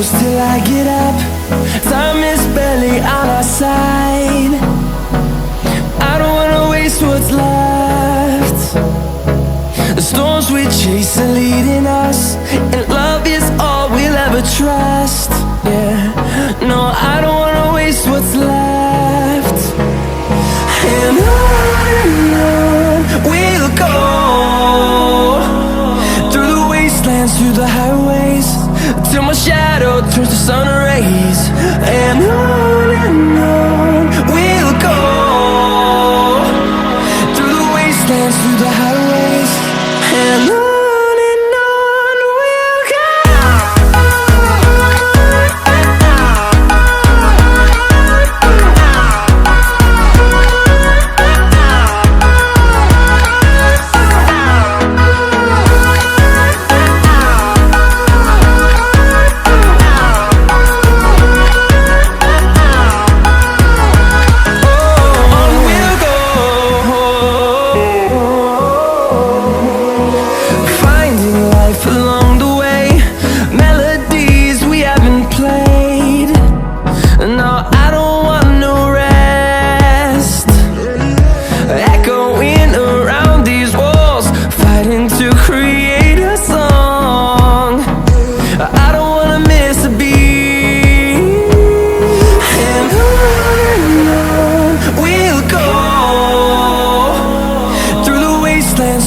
close till I get up. Time is barely on our side. I don't wanna waste what's left. The storms we chase are leading us, and love is all we'll ever trust. Yeah, no, I don't wanna waste what's left. And on we'll go, through the wastelands, through the highways, till my shadow turns to sun rays. And on we'll go, through the wastelands, through the highways, and on we'll go.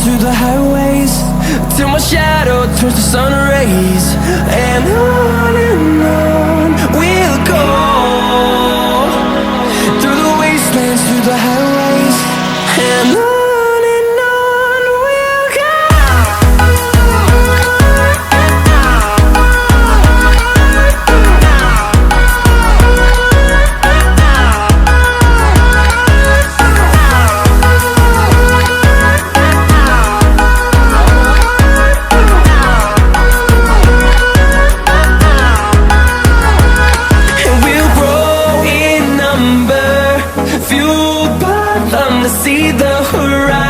Through the highways, till my shadow turns to sun rays. And on we'll go, through the wastelands, through the highways, and on we'll go. See the horizon.